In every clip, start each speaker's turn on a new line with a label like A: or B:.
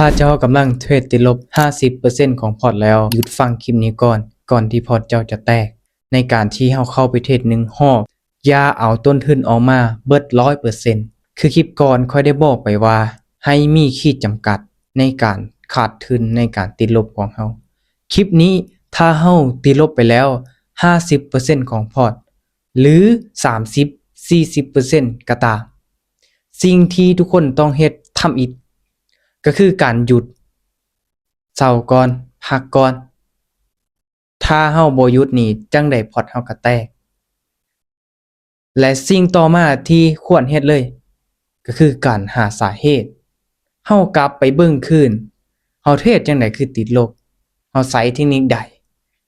A: ถ้าเจ้ากำลังเทรดติดลบ 50% ของพอร์ตแล้วหยุดฟังคลิปนี้ก่อนที่พอร์ตเจ้าจะแตกในการที่เฮาเข้าไปเทรด1 รอบอย่าเอาต้นทุนออกมาเบิด 100% คือคลิปก่อนค่อยได้บอกไปว่าให้มีขีดจำกัดในการขาดทุนในการติดลบของเฮาคลิปนี้ถ้าเฮาติดลบไปแล้ว 50% ของพอร์ตหรือ 30-40% ก็ตามสิ่งที่ทุกคนต้องเฮ็ดทำอีกก็คือการหยุดเซาก่อนพักก่อนถ้าเฮาบ่หยุดนี่จั่งใดพอร์ตเฮาก็แตกและสิ่งต่อมาที่ควรเฮ็ดเลยก็คือการหาสาเหตุเฮากลับไปเบิ่งคืนเฮาเทรดจั่งใดคือติดลบเฮาใช้เทคนิคใด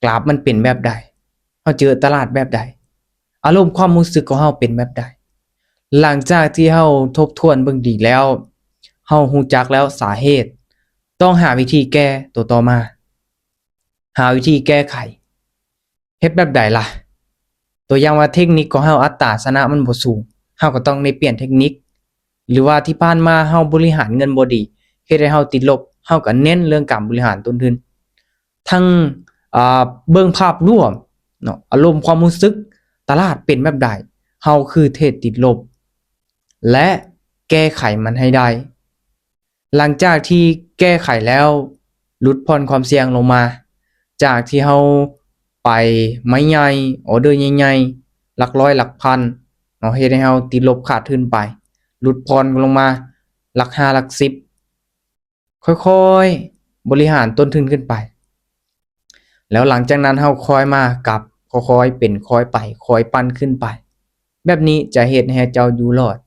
A: กราฟมันเป็นแบบใดเฮาเจอตลาดแบบใดอารมณ์ความรู้สึกของเฮาเป็นแบบใดหลังจากที่เฮาทบทวนเบิ่งดีแล้วเฮารู้จักแล้วสาเหตุต้องหาวิธีแก้ตัวต่อมาหาวิธีแก้ไขเฮ็ดแบบใดล่ะตัวอย่างว่าเทคนิคของเฮาอัตราชนะมันบ่สูงเฮาก็ต้องได้เปลี่ยนเทคนิคหรือว่าที่ผ่านมาเฮาบริหารเงินบ่ดีเฮ็ดให้เฮาติดลบเฮาก็เน้นเรื่องการบริหารต้นทุนทั้งเบิ่งภาพรวมเนาะอารมณ์ความรู้สึกตลาดเป็นแบบใดเฮาคือเทรดติดลบและแก้ไขมันให้ได้หลังจากที่แก้ไขแล้วลดผ่อนความเสี่ยงลงมาจากที่เฮาไปไม้ใหญ่ออเดอร์ใหญ่ๆหลักร้อยหลักพันเนาะเฮ็ดให้เฮาติดลบขาดทุนไปลดผ่อนลงมาหลัก5หลัก10ค่อยๆบริหารต้นทุนขึ้นไปแล้วหลังจากนั้นเฮาค่อยมากลับค่อยๆเป็นค่อยไปค่อยปั้นขึ้นไปแบบนี้จะเฮ็ดให้เจ้าอยู่รอด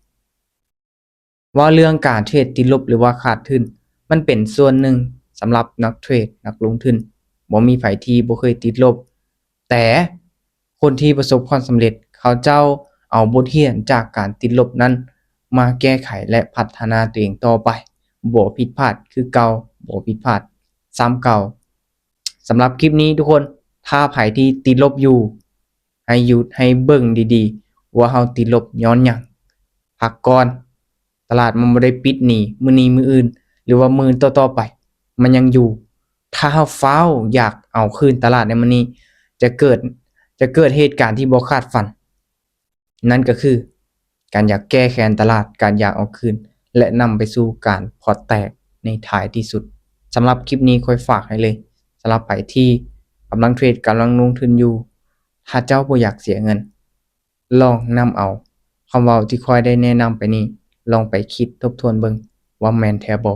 A: ว่าเรื่องการเทรดติดลบหรือว่าขาดทุนมันเป็นส่วนหนึ่งสำหรับนักเทรดนักลงทุนบ่มีไผที่บ่เคยติดลบแต่คนที่ประสบความสำเร็จเขาเจ้าเอาบทเรียนจากการติดลบนั้นมาแก้ไขและพัฒนาตัวเองต่อไปบ่ผิดพลาดคือเก่าบ่ผิดพลาดซ้ำเก่าสำหรับคลิปนี้ทุกคนถ้าไผที่ติดลบอยู่ให้หยุดให้เบิ่งดีๆว่าเฮาติดลบย้อนหยังพักก่อนตลาดมันบ่ได้ปิดหนีมื้อนี้มื้ออื่นหรือว่ามื้อต่อๆไปมันยังอยู่ถ้าเฮาฟ้าวอยากเอาคืนตลาดในมื้อนี้จะเกิดเหตุการณ์ที่บ่คาดฝันนั่นก็คือการอยากแก้แค้นตลาดการอยากเอาคืนและนำไปสู่การพอร์ตแตกในท้ายที่สุดสำหรับคลิปนี้ค่อยฝากให้เลยสำหรับไผที่กำลังเทรดกำลังลงทุนอยู่ถ้าเจ้าบ่อยากเสียเงินลองนำเอาคำเว้าที่ค่อยได้แนะนำไปนี้ลองไปคิดทบทวนเบิ่งว่าแม่นแท้บ่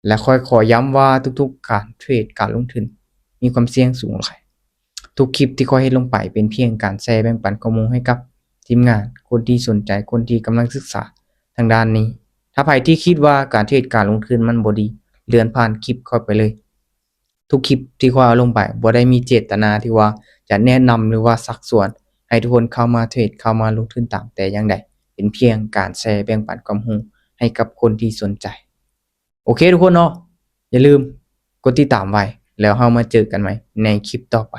A: และค่อยขอย้ำว่าทุกๆการเทรดการลงทุนมีความเสี่ยงสูงหลายทุกคลิปที่ค่อยเฮ็ดลงไปเป็นเพียงการแชร์แบ่งปันข้อมูลให้กับทีมงานคนที่สนใจคนที่กำลังศึกษาทางด้านนี้ถ้าไผที่คิดว่าการเทรดการลงทุนมันบ่ดีเลื่อนผ่านคลิปค่อยไปเลยทุกคลิปที่ค่อยเอาลงไปบ่ได้มีเจตนาที่ว่าจะแนะนำหรือว่าชักชวนให้ทุกคนเข้ามาเทรดเข้ามาลงทุนตามแต่อย่างใดเป็นเพียงการแชร์แบ่งปันความรู้ให้กับคนที่สนใจโอเคทุกคนเนาะอย่าลืมกดติดตามไว้แล้วเรามาเจอกันใหม่ในคลิปต่อไป